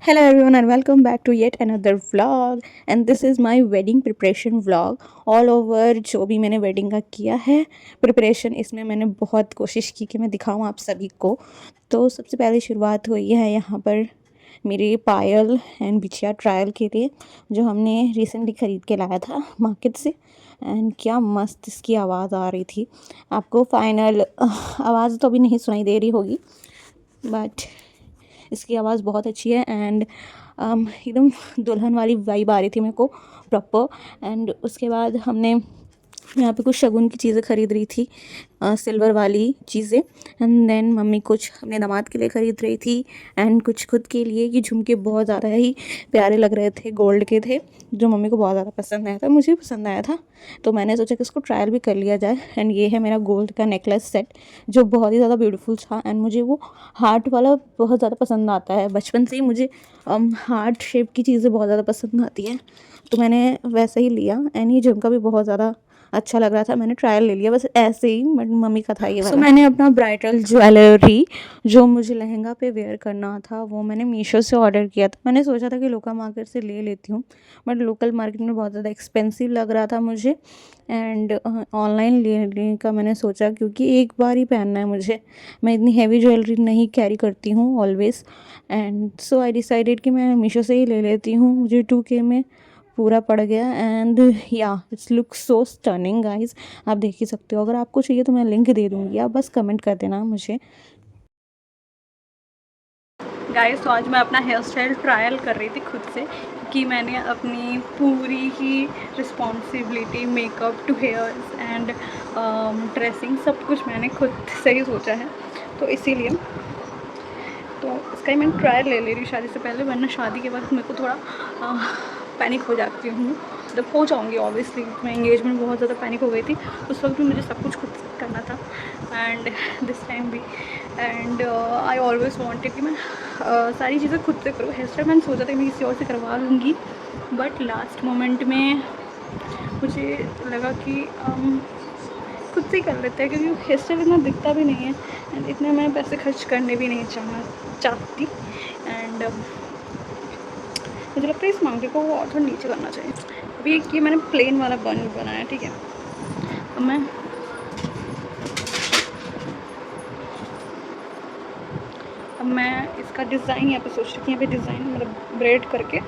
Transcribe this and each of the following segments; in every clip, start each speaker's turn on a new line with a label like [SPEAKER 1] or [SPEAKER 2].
[SPEAKER 1] Hello everyone and welcome back to yet another vlog and this is my wedding preparation vlog all over जो भी मैंने wedding का किया है preparation इसमें मैंने बहुत कोशिश की कि मैं दिखाऊं आप सभी को। तो सबसे पहले शुरुआत हुई है यहाँ पर मेरे पायल एंड बिछिया ट्रायल के लिए जो हमने रिसेंटली ख़रीद के लाया था मार्केट से। एंड क्या मस्त इसकी आवाज़ आ रही थी। आपको फाइनल आवाज़ तो अभी नहीं सुनाई दे रही होगी बट इसकी आवाज़ बहुत अच्छी है एंड एकदम दुल्हन वाली वाइब आ रही थी मेरे को प्रॉपर। एंड उसके बाद हमने यहाँ पे कुछ शगुन की चीज़ें ख़रीद रही थी, सिल्वर वाली चीज़ें। एंड देन मम्मी कुछ अपने दामाद के लिए ख़रीद रही थी एंड कुछ खुद के लिए। कि झुमके बहुत ज़्यादा ही प्यारे लग रहे थे, गोल्ड के थे जो मम्मी को बहुत ज़्यादा पसंद आया था, मुझे भी पसंद आया था। तो मैंने सोचा कि इसको ट्रायल भी कर लिया जाए। एंड ये है मेरा गोल्ड का नेकलेस सेट जो बहुत ही ज़्यादा ब्यूटीफुल था। एंड मुझे वो हार्ट वाला बहुत ज़्यादा पसंद आता है, बचपन से ही मुझे हार्ट शेप की चीज़ें बहुत ज़्यादा पसंद आती हैं, तो मैंने वैसे ही लिया। एंड ये झुमका भी बहुत ज़्यादा अच्छा लग रहा था, मैंने ट्रायल ले लिया बस ऐसे ही, बट मम्मी का था ये वाला। मैंने अपना ब्राइडल ज्वेलरी जो मुझे लहंगा पे वेयर करना था वो मैंने मीशो से ऑर्डर किया था। मैंने सोचा था कि लोकल मार्केट से ले लेती हूँ बट लोकल मार्केट में बहुत ज़्यादा एक्सपेंसिव लग रहा था मुझे। एंड ऑनलाइन लेने का मैंने सोचा क्योंकि एक बार ही पहनना है मुझे, मैं इतनी हैवी ज्वेलरी नहीं कैरी करती हूँ always. And so I decided कि मैं मीशो से ही ले लेती हूँ। मुझे 2K में पूरा पड़ गया एंड या it's look so stunning guys. आप देख ही सकते हो, अगर आपको चाहिए तो मैं लिंक दे दूँगी, आप बस कमेंट कर देना मुझे। गाइस तो आज मैं अपना हेयर स्टाइल ट्रायल कर रही थी खुद से कि मैंने अपनी पूरी ही responsibility makeup to hairs and dressing सब कुछ मैंने खुद से ही सोचा है, तो इसीलिए तो इसका ही मैं ट्रायल ले रही हूँ शादी से पहले, वरना शादी के बाद मेरे को थोड़ा पैनिक हो जाती हूँ। जब हो जाऊँगी ऑब्वियसली, मैं एंगेजमेंट बहुत ज़्यादा पैनिक हो गई थी, उस वक्त भी मुझे सब कुछ खुद करना था एंड दिस टाइम भी। एंड आई ऑलवेज़ वांटेड कि मैं सारी चीज़ें खुद से करूँ। हेयर स्टाइल मैंने सोचा था कि मैं किसी और से करवा लूँगी बट लास्ट मोमेंट में मुझे लगा कि खुद से ही कर लेते हैं क्योंकि हेयर स्टाइल इतना दिखता भी नहीं है एंड इतने मैं पैसे खर्च करने भी नहीं चाहती। एंड मुझे लगता है इस मांगे को वो और थोड़ा नीचे करना चाहिए। अभी ये मैंने प्लेन वाला बन बनाया, ठीक है। अब मैं इसका डिज़ाइन यहाँ पे सोच रही थी, यहाँ पे डिज़ाइन मतलब ब्रेड करके,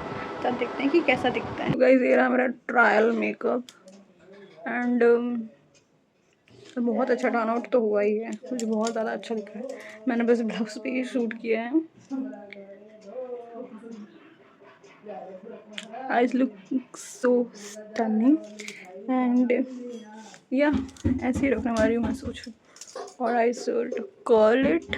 [SPEAKER 1] तब देखते हैं कि कैसा दिखता है। गाइस ये रहा मेरा ट्रायल मेकअप एंड बहुत अच्छा टर्न आउट तो हुआ ही है, मुझे बहुत ज़्यादा अच्छा दिख रहा है। मैंने बस ब्लाउज पे ही शूट किया है। Eyes look so stunning and या ऐसे ही रखने वाली हूँ मैं सोच रही हूँ। और I should call it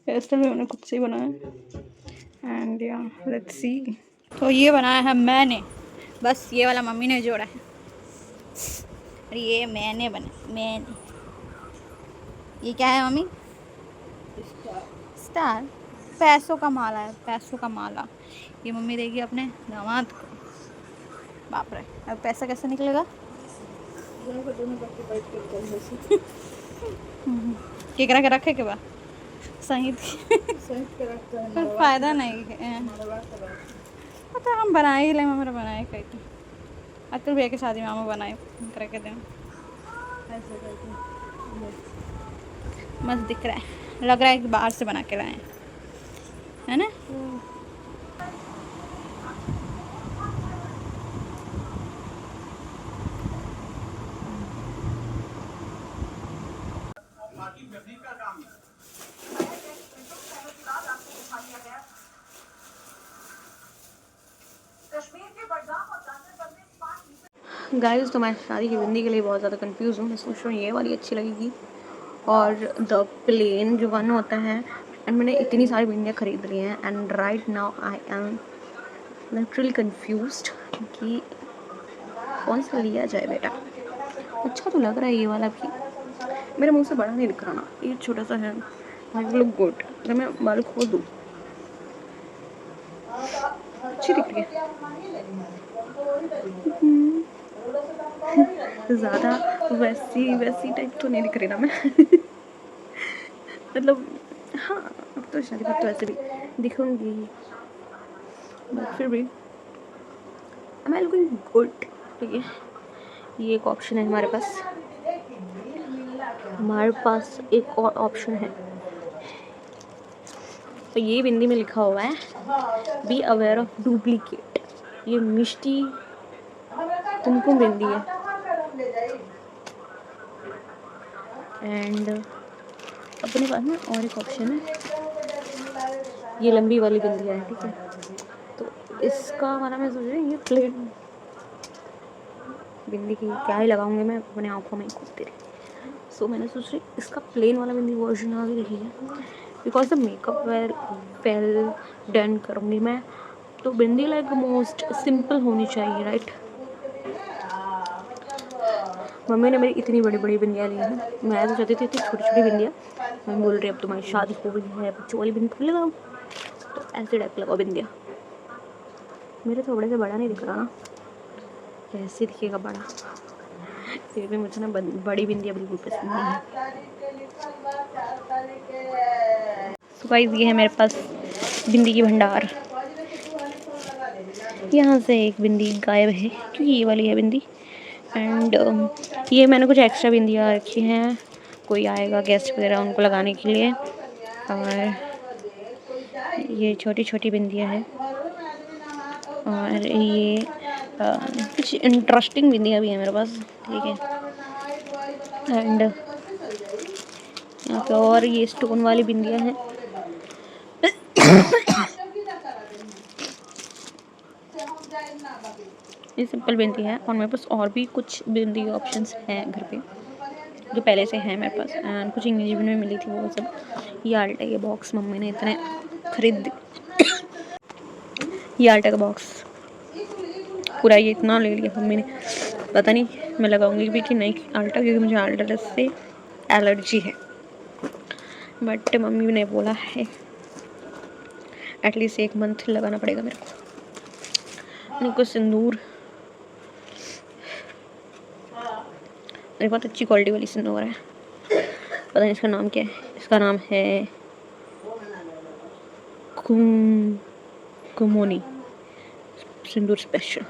[SPEAKER 1] here style भी मैंने खुद से ही बनाया एंड या लेट्स सी। तो ये बनाया है मैंने, बस ये वाला मम्मी ने जोड़ा है और ये मैंने मैंने। ये क्या है मम्मी? स्टार। पैसों का माला है, पैसों का माला। ये मम्मी देगी अपने दामाद को। बाप रे, अब पैसा कैसे निकलेगा? केकरा के रखे के बा सही थी पर फायदा नहीं है। तो हम बनाए ही ले, मेरा बनाए कहीं तो अतुल भैया की शादी में हम बनाए करके दें। मस्त दिख रहा है, लग रहा है कि बाहर से बना के लाए है ना। गाइस तो मैं शादी की बिंदी के लिए बहुत ज़्यादा कंफ्यूज हूँ। मैं सोच रही हूँ ये वाली अच्छी लगेगी और द प्लेन जो वन होता है। एंड मैंने इतनी सारी बिंदियाँ खरीद ली हैं and right now I am literally confused कि कौन सा लिया जाए बेटा। अच्छा तो लग रहा है ये वाला भी, मेरे मुंह से बड़ा नहीं दिख रहा ना, ये छोटा सा है। आई लुक गुड अगर मैं बाल खोल दूँ, अच्छी दिख रही है। ज़्यादा वैसी वैसी टाइप तो नहीं दिख रही ना मैं। मतलब हाँ, अब तो शादी पर तो ऐसे भी दिखूंगी, बट फिर भी आई एम लुकिंग गुड। ठीक है, ये एक ऑप्शन है हमारे पास। हमारे पास एक और ऑप्शन है, तो ये बिंदी में लिखा हुआ है बी अवेयर ऑफ डुप्लीकेट। ये मिष्टी कुमकुम बिंदी है। एंड अपने पास ना और एक ऑप्शन है, ये लंबी वाली बिंदियाँ है। ठीक है, तो इसका वाला मैं सोच रही हूँ ये प्लेन बिंदी की क्या ही लगाऊंगी मैं अपने आँखों में खूब तेरे। सो मैंने सोच रही इसका प्लेन वाला बिंदी वर्जन आ भी रही है, because the makeup well done करूँगी मैं, तो बिंदी लाइक मोस्ट सिंपल होनी चाहिए, राइट। मम्मी ने मेरी इतनी बड़ी बड़ी बिंदियाँ ली हैं, मैं तो चाहती थी इतनी छोटी छोटी बिंदियाँ। मम्मी बोल रही है अब तुम्हारी शादी हो गई है, बच्चों वाली बिंदी लगाओ, तो ऐसे टाइप लगाओ बिंदियाँ। मेरे थोड़े से बड़ा नहीं दिख रहा ना, कैसे दिखेगा बड़ा। फिर भी मुझे ना बड़ी बिंदियाँ बिल्कुल पसंद नहीं है। सो गाइस, ये है मेरे पास बिंदी की भंडार। यहाँ से एक बिंदी गायब है क्योंकि ये वाली है बिंदी। एंड ये मैंने कुछ एक्स्ट्रा बिंदियाँ रखी हैं, कोई आएगा गेस्ट वगैरह उनको लगाने के लिए। और ये छोटी छोटी बिंदियाँ हैं, और ये कुछ इंटरेस्टिंग बिंदियाँ भी हैं मेरे पास। ठीक है, एंड यहाँ पे और ये स्टोन वाली बिंदियाँ हैं। ये सिंपल बिंदी है, और मेरे पास और भी कुछ बिंदी ऑप्शंस हैं घर पे जो पहले से हैं मेरे पास, एंड कुछ इंगेजमेंट में मिली थी वो सब। ये आल्टा के बॉक्स मम्मी ने इतने खरीद ये आल्टा का बॉक्स पूरा ये इतना ले लिया मम्मी ने, पता नहीं मैं लगाऊंगी भी कि नहीं आल्टा, क्योंकि मुझे आल्टा से एलर्जी है। बट मम्मी ने बोला है एटलीस्ट 1 मंथ लगाना पड़ेगा मेरे को। उनको सिंदूर, मेरे बहुत अच्छी क्वालिटी वाली सिंदूर है, पता नहीं इसका नाम क्या है। इसका नाम है कुमोनी सिंदूर स्पेशल।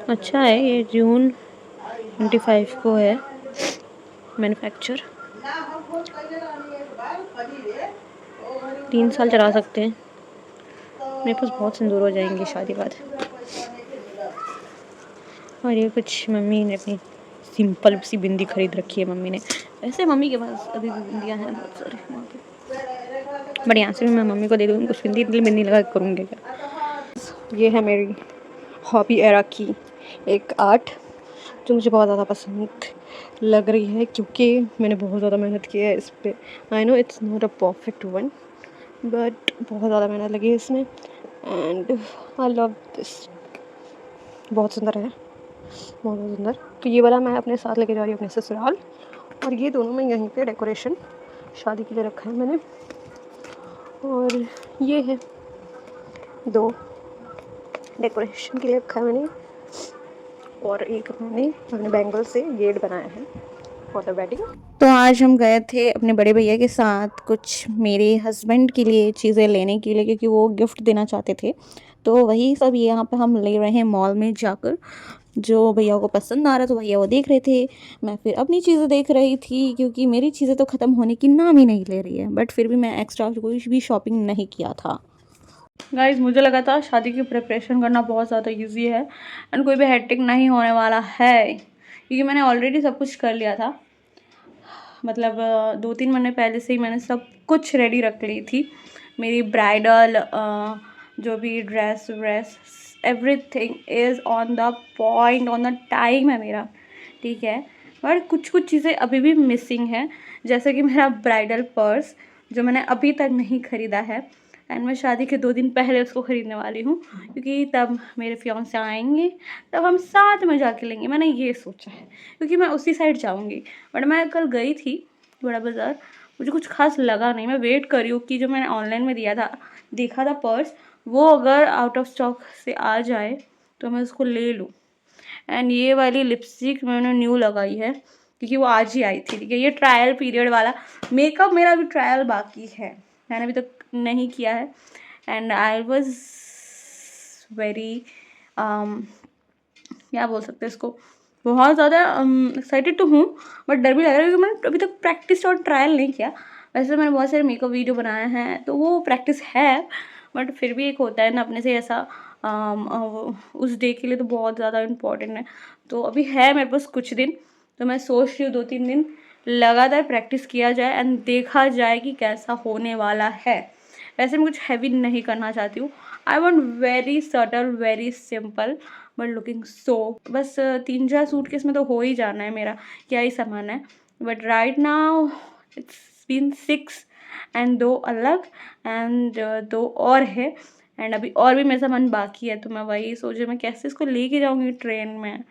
[SPEAKER 1] अच्छा है, ये जून 25 को है मैन्युफैक्चर। 3 साल चला सकते हैं, मेरे पास बहुत सिंदूर हो जाएंगे शादी बाद। और ये कुछ मम्मी ने अपनी सिंपल सी बिंदी खरीद रखी है मम्मी ने। वैसे मम्मी के पास अभी भी बिंदियाँ हैं बहुत सारे वहाँ पे, बट यहाँ से भी मैं मम्मी को दे दूँगी कुछ बिंदी, इतनी बिंदी लगा करूँगी क्या। ये है मेरी हॉबी एरा की एक आर्ट जो मुझे बहुत ज़्यादा पसंद लग रही है, क्योंकि मैंने बहुत ज़्यादा मेहनत की है इस पर। I know it's not a perfect one, but बहुत ज़्यादा मेहनत लगी है इसमें, एंड आई लव दिस। बहुत सुंदर है, बहुत सुंदर। तो ये वाला मैं अपने साथ लेके जा रही हूँ अपने ससुराल, और ये दोनों मैं यहीं पे डेकोरेशन शादी के लिए रखा है मैंने। और ये है 2 डेकोरेशन के लिए रखा है मैंने, और एक मैंने अपने बैंगल से गेट बनाया है फॉर द वेडिंग। तो आज हम गए थे अपने बड़े भैया के साथ कुछ मेरे हस्बैंड के लिए चीज़ें लेने के लिए, क्योंकि वो गिफ्ट देना चाहते थे। तो वही सब यहाँ पे हम ले रहे हैं मॉल में जाकर, जो भैया को पसंद आ रहा तो भैया वो देख रहे थे, मैं फिर अपनी चीज़ें देख रही थी, क्योंकि मेरी चीज़ें तो ख़त्म होने की नाम ही नहीं ले रही है। बट फिर भी मैं एक्स्ट्रा कोई भी शॉपिंग नहीं किया था। गाइज, मुझे लगा था शादी की प्रिपरेशन करना बहुत ज़्यादा इजी है एंड कोई भी हेक्टिक नहीं होने वाला है, क्योंकि मैंने ऑलरेडी सब कुछ कर लिया था। मतलब 2-3 महीने पहले से ही मैंने सब कुछ रेडी रख ली थी। मेरी ब्राइडल जो भी dress everything is on the point, on the time है मेरा। ठीक है, पर कुछ कुछ चीज़ें अभी भी मिसिंग हैं, जैसे कि मेरा ब्राइडल पर्स जो मैंने अभी तक नहीं ख़रीदा है, एंड मैं शादी के 2 दिन पहले उसको ख़रीदने वाली हूँ, क्योंकि तब मेरे फियांसे आएंगे, तब हम साथ में जाके लेंगे। मैंने ये सोचा है, क्योंकि मैं उसी साइड जाऊँगी। बट मैं कल गई थी बड़ा बाज़ार, मुझे कुछ खास लगा नहीं। मैं वेट कर रही हूँ कि जो मैंने ऑनलाइन में देखा था पर्स, वो अगर आउट ऑफ स्टॉक से आ जाए तो मैं उसको ले लूँ। एंड ये वाली लिपस्टिक मैंने न्यू लगाई है क्योंकि वो आज ही आई थी, ठीक है। ये ट्रायल पीरियड वाला मेकअप मेरा अभी ट्रायल बाकी है, मैंने अभी तक नहीं किया है। एंड आई वॉज वेरी क्या बोल सकते हैं इसको, बहुत ज़्यादा एक्साइटेड तो हूँ, बट डर भी लग रहा है क्योंकि मैंने अभी तक प्रैक्टिस और ट्रायल नहीं किया। वैसे मैंने बहुत सारे मेकअप वीडियो बनाए हैं तो वो प्रैक्टिस है, बट फिर भी एक होता है ना अपने से ऐसा उस डे के लिए तो बहुत ज़्यादा इम्पोर्टेंट है। तो अभी है मेरे पास कुछ दिन, तो मैं सोच रही हूँ 2-3 दिन लगातार प्रैक्टिस किया जाए एंड देखा जाए कि कैसा होने वाला है। वैसे मैं कुछ हैवी नहीं करना चाहती हूँ। I want very subtle, very simple but looking so. बस 3-4 सूटकेस में तो हो ही जाना है मेरा, क्या ही सामान है। But right now it's been 6 and 2 अलग एंड 2 और है एंड अभी और भी मेरा सामान बाकी है। तो मैं वही सोचे मैं कैसे इसको लेके जाऊँगी ट्रेन में।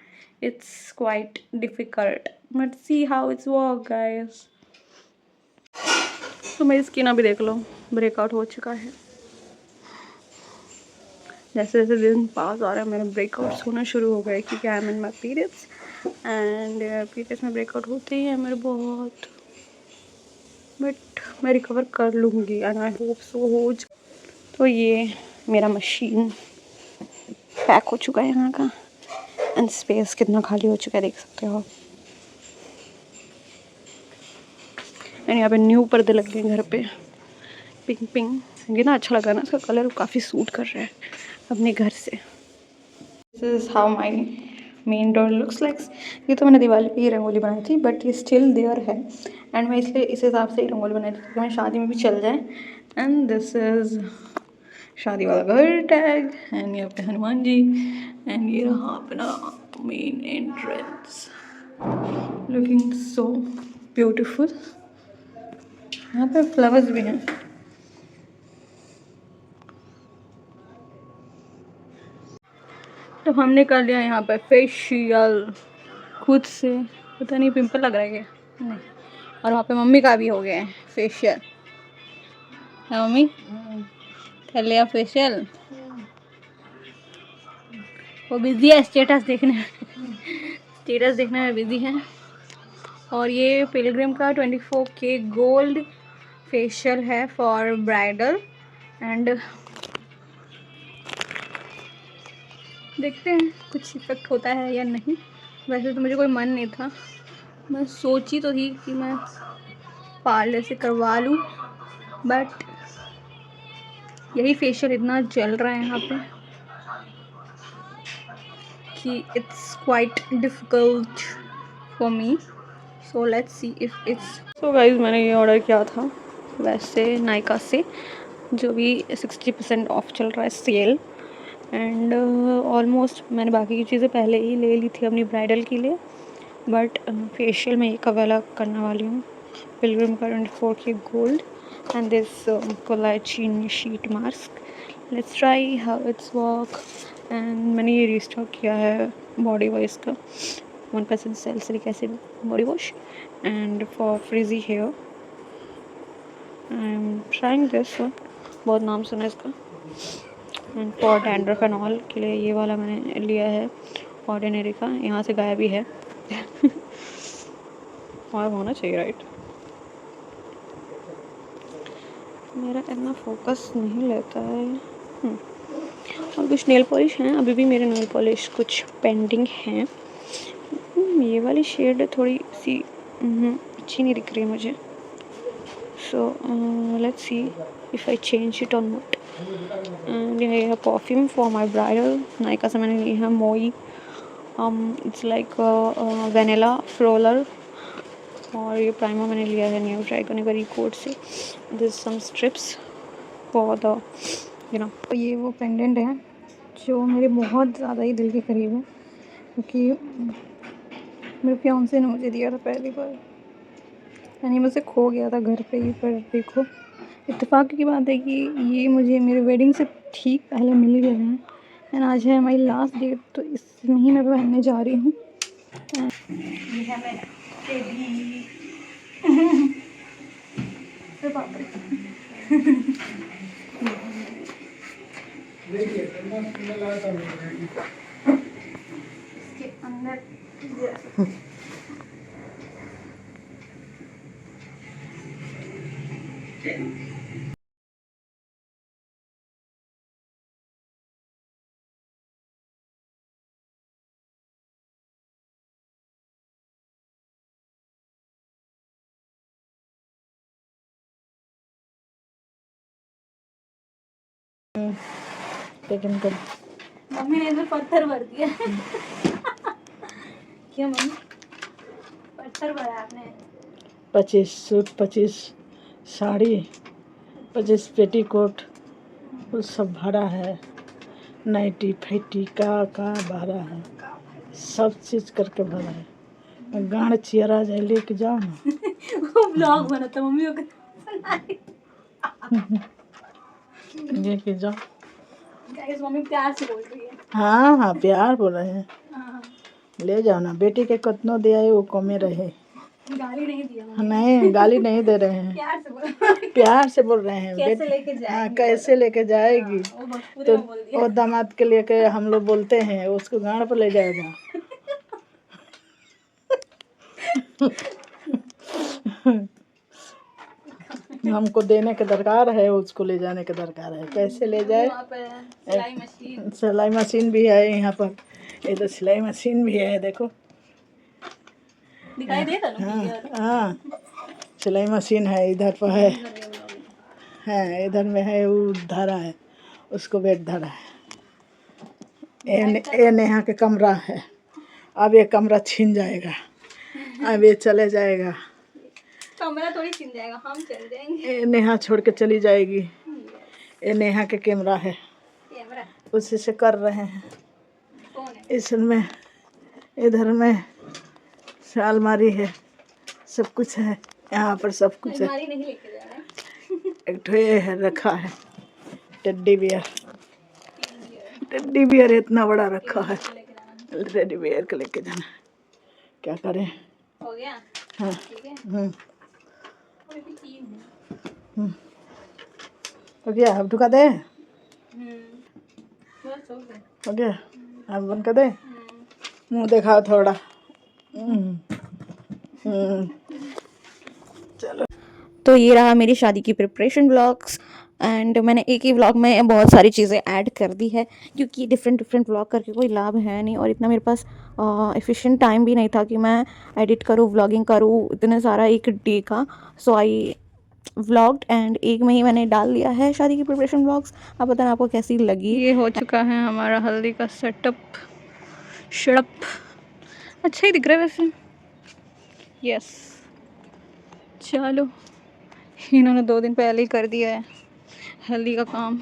[SPEAKER 1] It's quite difficult but see how it's work guys. तो मेरी स्किन अभी देख लो ब्रेकआउट हो चुका है। जैसे जैसे दिन पास आ रहा है मेरे ब्रेकआउट्स होना शुरू हो गए क्योंकि I am in my periods and periods में ब्रेकआउट होते ही हैं मेरे बहुत, बट मैं रिकवर कर लूँगी एंड आई होप सो हो। तो ये मेरा मशीन पैक हो चुका है यहाँ का एंड स्पेस कितना खाली हो चुका है देख सकते हो। एंड यहाँ पे न्यू पर्दे लग गए घर पे, पिंक पिंक, ये ना अच्छा लगा ना, इसका कलर काफ़ी सूट कर रहा है अपने घर से। This is how my main door looks like. ये तो मैंने दिवाली पे ही रंगोली बनाई थी बट ये स्टिल देयर है एंड मैं इसलिए इस हिसाब से ही रंगोली बनाई थी कि मैं शादी में भी चल जाए। एंड दिस इज़ शादी वाला घर टैग एंड यहाँ पे हनुमान जी एंड ये रहा अपना main entrance looking so beautiful. यहाँ पे फ्लावर्स भी हैं। तो हमने कर लिया यहाँ पे फेशियल खुद से, पता नहीं पिंपल लग रहा है क्या नहीं। और वहाँ पे मम्मी का भी हो गया है फेशियल। है मम्मी कर लिया फेशियल। वो बिजी है स्टेटस देखने में, स्टेटस देखने में बिजी है। और ये पिलग्रिम का 24K गोल्ड फेशियल है फॉर ब्राइडल एंड देखते हैं कुछ इफेक्ट होता है या नहीं। वैसे तो मुझे कोई मन नहीं था, मैं सोची तो थी कि मैं पार्लर से करवा लूँ, बट यही फेशियल इतना चल रहा है यहाँ पे कि it's quite difficult for me. So let's see if it's. So guys मैंने ये ऑर्डर किया था वैसे नायका से, जो भी 60% ऑफ चल रहा है सेल एंड ऑलमोस्ट मैंने बाकी की चीज़ें पहले ही ले ली थी अपनी ब्राइडल के लिए, बट फेशियल में एक वाला करने वाली हूँ पिलग्रिम का 24K gold and this collagen sheet mask. Let's try how it's work. And मैंने ये रिस्टॉक किया है बॉडी वॉश का 1% salicylic acid body wash and for frizzy hair I am trying this one, बहुत नाम सुना है इसका। And for dandruff and all के लिए ये वाला मैंने लिया है ऑर्डिनरी का, यहाँ से गायब ही है और होना चाहिए राइट। मेरा इतना फोकस नहीं लेता है। और कुछ नेल पॉलिश हैं, अभी भी मेरे नेल पॉलिश कुछ पेंडिंग हैं। ये वाली शेड थोड़ी सी अच्छी नहीं दिख रही है मुझे। So let's see if I change it और नॉट। एंड ये है perfume for my bridal, Nykaa से मैंने ली है Moi. It's like vanilla floral. और ये प्राइमर मैंने लिया है न्यू ट्राई करने का रिकॉर्ड से, this some strips for the you know. तो ये वो पेंडेंट है जो मेरे बहुत ज़्यादा ही दिल के करीब है क्योंकि मेरे फियांसे ने मुझे दिया था पहली बार यानी मुझसे खो गया था घर पे ही। पर देखो इत्तेफाक की बात है कि ये मुझे मेरे वेडिंग से ठीक पहले मिल गया है एंड आज है हमारी लास्ट डेट, तो इस महीने में पहनने जा रही हूँ। ये है मेरा अरे बाप रे। इसके अंदर
[SPEAKER 2] लेकिन कर
[SPEAKER 1] मम्मी ने इधर पत्थर भर दिया। क्या मम्मी पत्थर भरा आपने?
[SPEAKER 2] 25 सूट, 25 साड़ी, 25 पेटीकोट, वो सब भरा है। नाइटी फाइटी का भरा है, सब चीज करके भरा है। गाड़ चियरा जाए लेके जाओ ना।
[SPEAKER 1] वो ब्लॉग बना था मम्मी को
[SPEAKER 2] लेके जाओ।
[SPEAKER 1] गाइस मम्मी प्यार से बोल रही है।
[SPEAKER 2] हाँ हाँ प्यार बोल रहे हैं,
[SPEAKER 1] हाँ,
[SPEAKER 2] ले जाओ ना। बेटी के कितनो दिया है वो कमे रहे।
[SPEAKER 1] गाली नहीं दिया मम्मी।
[SPEAKER 2] नहीं गाली नहीं दे रहे हैं,
[SPEAKER 1] प्यार से बोल
[SPEAKER 2] प्यार से बोल रहे हैं।
[SPEAKER 1] कैसे लेके
[SPEAKER 2] हाँ
[SPEAKER 1] जाएंगे?
[SPEAKER 2] कैसे लेके जाएगी?
[SPEAKER 1] वो भोजपुरी
[SPEAKER 2] तो
[SPEAKER 1] में बोल दिया।
[SPEAKER 2] वो दामाद के लिए के हम लोग बोलते हैं उसको गाड़ पर ले जाएगा। हमको देने के दरकार है, उसको ले जाने के दरकार है। कैसे ले जाए?
[SPEAKER 1] वहाँ पे सिलाई मशीन
[SPEAKER 2] सिलाई मशीन भी है यहाँ पर। इधर सिलाई मशीन भी है, देखो।
[SPEAKER 1] दिखाई देता ना
[SPEAKER 2] हाँ
[SPEAKER 1] क्लियर?
[SPEAKER 2] हाँ सिलाई मशीन है, इधर पर है इधर में है, वो धरा है, उसको बेड धरा है। ये नेहा के कमरा है। अब ये कमरा छीन जाएगा, अब ये चले जाएगा।
[SPEAKER 1] कमरा थोड़ी छिन जाएगा, हम चल जाएंगे।
[SPEAKER 2] ये नेहा छोड़ के चली जाएगी। ये नेहा के कैमरा है,
[SPEAKER 1] कैमरा
[SPEAKER 2] उसी से कर रहे हैं।
[SPEAKER 1] कौन है?
[SPEAKER 2] इसमें इधर में अलमारी है, सब कुछ है यहाँ पर, सब कुछ है।
[SPEAKER 1] अलमारी नहीं लेके जा रहा है।
[SPEAKER 2] एक ठो ये है रखा है टेडी बियर। टेडी बियर इतना बड़ा रखा है, टेडी बियर को लेके जाना। क्या करें?
[SPEAKER 1] हो गया?
[SPEAKER 2] हाँ
[SPEAKER 1] ठीक है। अभी भी 3 है।
[SPEAKER 2] हो गया, अब ढुका दे।
[SPEAKER 1] बस हो गया।
[SPEAKER 2] हो गया, अब बंद कर दे। मुंह दिखाओ थोड़ा। चलो,
[SPEAKER 1] तो ये रहा मेरी शादी की प्रिपरेशन व्लॉग्स। एंड मैंने एक ही व्लॉग में बहुत सारी चीज़ें ऐड कर दी है, क्योंकि डिफरेंट व्लॉग करके कोई लाभ है नहीं, और इतना मेरे पास एफिशिएंट टाइम भी नहीं था कि मैं एडिट करूँ, व्लॉगिंग करूँ, इतने सारा एक डे का। सो आई व्लॉग्ड एंड एक में ही मैंने डाल दिया है शादी की प्रिपरेशन व्लॉग्स। आप बताना आपको कैसी लगी। ये हो चुका है हमारा हल्दी का सेटअप शड़प। अच्छा ही दिख रहा है वैसे। यस, चलो, इन्होंने 2 दिन पहले ही कर दिया है हल्दी का काम।